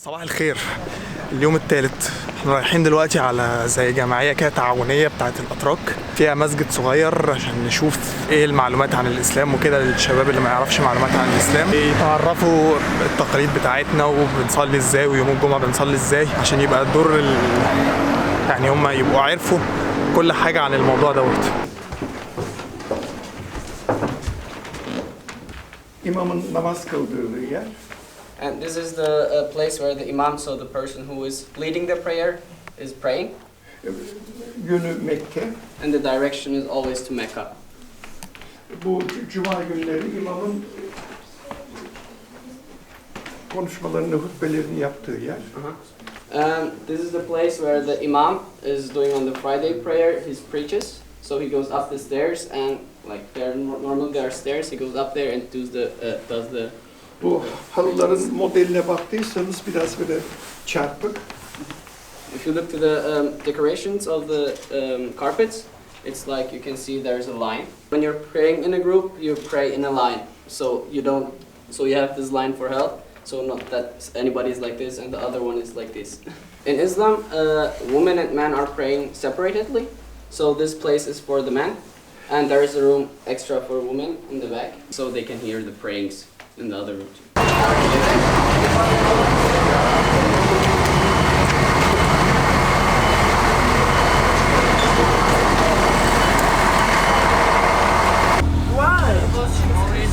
صباح الخير. اليوم الثالث احنا رايحين دلوقتي على زي جمعية كده تعاونية بتاعت الأتراك، فيها مسجد صغير عشان نشوف ايه المعلومات عن الإسلام وكده للشباب اللي ما يعرفش معلومات عن الإسلام، يتعرفوا التقاليد بتاعتنا وبنصلي ازاي ويوم الجمعة بنصلي ازاي عشان يبقى الدور يعني هم يبقوا عارفوا كل حاجة عن الموضوع دوت. İmamın namaz kıldığı yer. And this is the place where the imam, so the person who is leading the prayer, is praying. Yönü Mekke. And the direction is always to Mecca. Bu cuma günleri imamın konuşmalarını, hutbelerini yaptığı yer. This is the place where the imam is doing on the Friday prayer, he preaches. So he goes up the stairs and normally there are stairs, he goes up there and does the Bu halıların modeline baktıysanız biraz böyle çarpık. If you look to the decorations of the carpets, it's like you can see there's a line. When you're praying in a group, you pray in a line. So you have this line for help. So not that anybody is like this and the other one is like this. In Islam, women and men are praying separately. So this place is for the men, and there is a room extra for women in the back, so they can hear the prayings in the other room.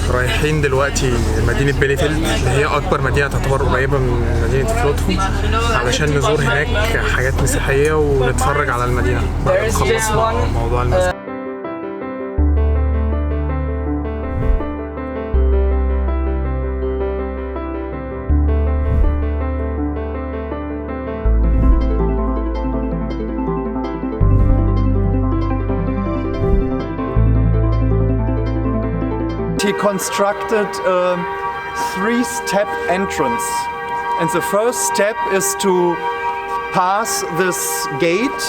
رايحين دلوقتي مدينة بيليفيلد اللي هي أكبر مدينة تعتبر قريبة من مدينة فلوتهم علشان نزور هناك حاجات مسيحية ونتفرج على المدينة بعد ما خلصنا موضوع المسجد. He constructed a three-step entrance, and the first step is to pass this gate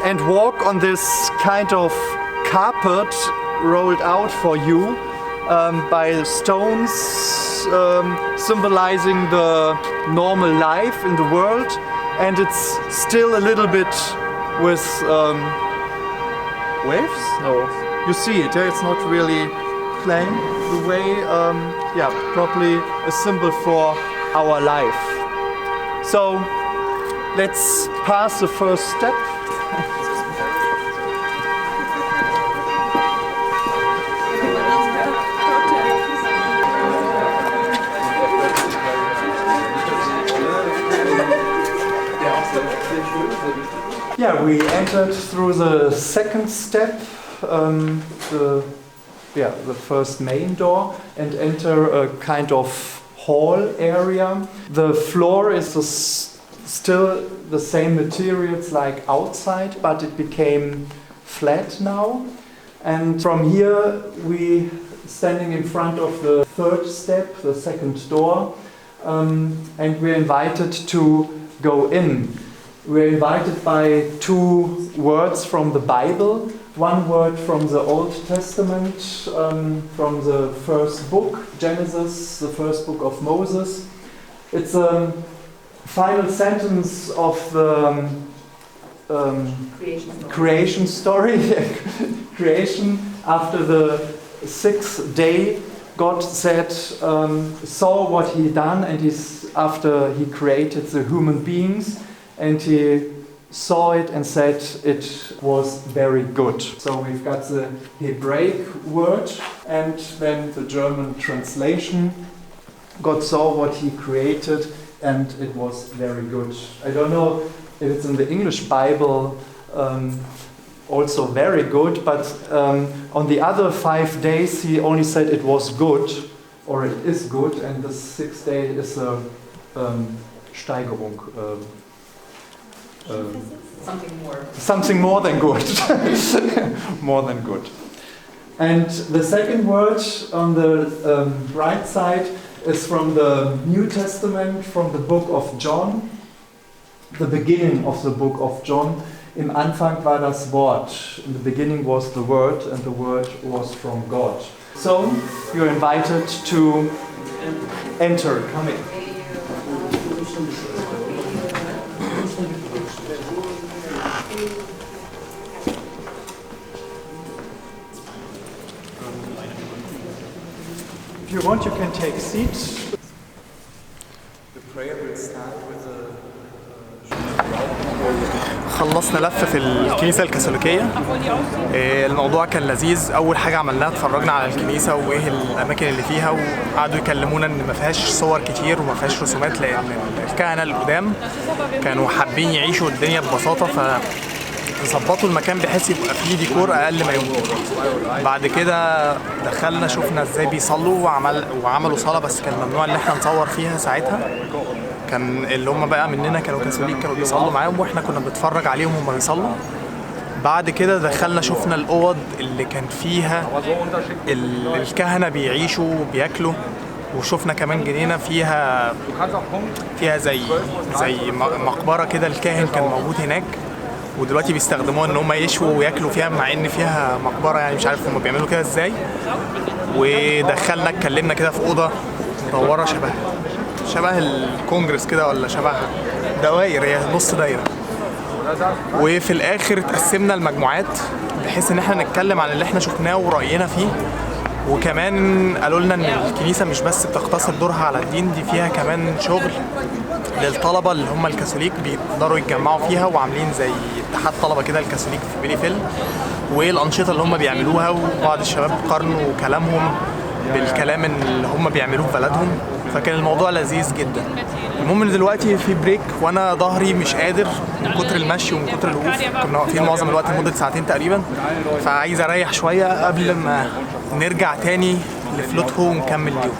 and walk on this kind of carpet rolled out for you by stones symbolizing the normal life in the world, and it's still a little bit with waves? No, you see it, it's not really plain. The way, probably a symbol for our life. So let's pass the first step. Yeah, we entered through the second step, the first main door, and enter a kind of hall area. The floor is still the same materials like outside, but it became flat now. And from here we standing in front of the third step, the second door, and we're invited to go in. We're invited by two words from the Bible. One word from the Old Testament, from the first book, Genesis, the first book of Moses. It's a final sentence of the creation story. Creation. After the sixth day, God saw what He done, and after He created the human beings, and He saw it and said it was very good. So we've got the Hebraic word and then the German translation. God saw what He created and it was very good. I don't know if it's in the English Bible also very good, but on the other 5 days He only said it was good, or it is good, and the sixth day is a Steigerung. Something more than good. More than good. And the second word on the right side is from the New Testament, from the book of John, the beginning of the book of John. Im Anfang war das Wort. In the beginning was the Word, and the Word was from God. So you're invited to enter. Come in. want, you can take seat. خلصنا لف في الكنيسة الكاثوليكية. الموضوع كان لذيذ. أول حاجة عملناها اتفرجنا على الكنيسة وإيه الأماكن اللي فيها، وقعدوا يكلمونا إن ما فيهاش صور كتير وما فيهاش رسومات، لأن الكهنة القدام كانوا حابين يعيشوا الدنيا ببساطة، فظبطوا المكان بحيث يبقى فيه ديكور أقل ما يمكن. بعد كده دخلنا شفنا إزاي بيصلوا وعملوا صلاة، بس كان ممنوع إن إحنا نصور فيها ساعتها. كان اللي هم بقى مننا كانوا كاثوليك كانوا بيصلوا معاهم واحنا كنا بنتفرج عليهم وهم بيصلوا. بعد كده دخلنا شفنا الاوض اللي كان فيها الكهنه بيعيشوا وبياكلوا، وشفنا كمان جنينه فيها زي مقبره كده الكاهن كان موجود هناك، ودلوقتي بيستخدموها ان هم يشوا وياكلوا فيها مع ان فيها مقبره، يعني مش عارف هم بيعملوا كده ازاي. ودخلنا اتكلمنا كده في اوضه مدوره شبه الكونجرس كده، ولا شبه دوائر، هي نص دايره. وفي الاخر اتقسمنا المجموعات بحيث ان احنا نتكلم عن اللي احنا شفناه ورأينا فيه. وكمان قالوا لنا ان الكنيسه مش بس بتقتصر دورها على الدين، دي فيها كمان شغل للطلبه اللي هم الكاثوليك بيقدروا يتجمعوا فيها، وعاملين زي اتحاد طلبه كده الكاثوليك في بيليفيل، وايه الانشطه اللي هم بيعملوها. وبعض الشباب قارنوا كلامهم بالكلام اللي هم بيعملوه في بلدهم، فكان الموضوع لذيذ جدا. المهم ان دلوقتي في بريك وانا ظهري مش قادر من كتر المشي ومن كتر الوقوف، كنا واقفين معظم الوقت لمده ساعتين تقريبا، فعايز اريح شويه قبل ما نرجع تاني لفلوتهو ونكمل اليوم.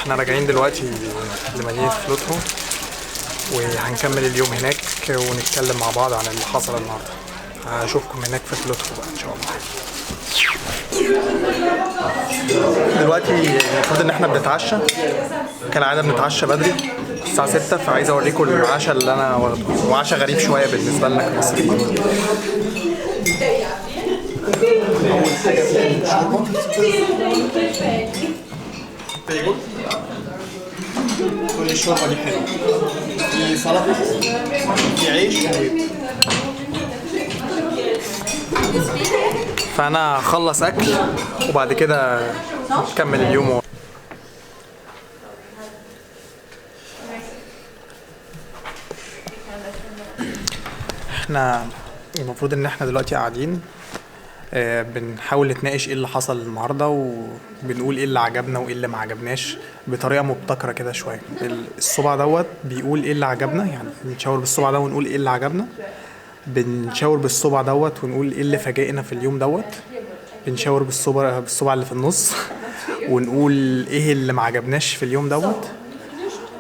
احنا راجعين دلوقتي لمدينه فلوتهو وهنكمل اليوم هناك ونتكلم مع بعض عن اللي حصل النهارده. هشوفكم هناك في فلوتهو بقى ان شاء الله. دلوقتي المفروض ان احنا بنتعشى، كالعاده بنتعشى بدري الساعه 6، فعايز اوريكم العشاء اللي انا واخده، وعشاء غريب شويه بالنسبه لنا كمصريين. اول حاجه شوربه، كل الشوربه دي حلوه، في سلطه، في عيش وبيض. فانا هخلص اكل وبعد كده نكمل اليوم. احنا المفروض ان احنا دلوقتي قاعدين بنحاول نتناقش ايه اللي حصل النهارده، وبنقول ايه اللي عجبنا وايه اللي ما عجبناش بطريقه مبتكره كده شويه. الصبع دوت بيقول ايه اللي عجبنا، يعني بنشاور بالصبع ده ونقول ايه اللي عجبنا، بنشاور بالصبع دوت ونقول ايه اللي فاجئنا في اليوم دوت، بنشاور بالصبع اللي في النص ونقول ايه اللي ما عجبناش في اليوم دوت،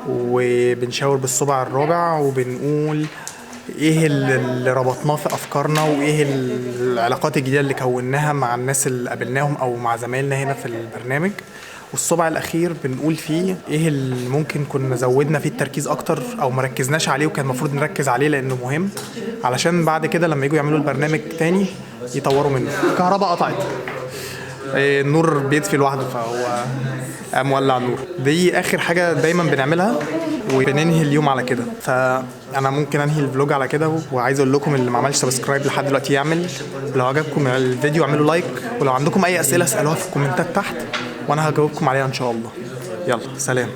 وبنشاور بالصبع الرابع وبنقول ايه اللي ربطناه في افكارنا، وايه العلاقات الجديده اللي كوناها مع الناس اللي قابلناهم او مع زمايلنا هنا في البرنامج. والصبع الاخير بنقول فيه ايه اللي ممكن كنا زودنا فيه التركيز اكتر او مركزناش عليه وكان المفروض نركز عليه لانه مهم، علشان بعد كده لما يجوا يعملوا البرنامج تاني يطوروا منه. الكهرباء قطعت، النور بيطفي لوحده، فهو قام ولع النور. دي اخر حاجه دايما بنعملها وبننهي اليوم على كده. فانا ممكن انهي الفلوج على كده، وعايز اقول لكم اللي ما عملش سبسكرايب لحد دلوقتي يعمل. لو عجبكم الفيديو اعملوا لايك، ولو عندكم اي اسئله اسالوها في الكومنتات تحت وانا هجاوبكم عليها ان شاء الله. يلا سلام.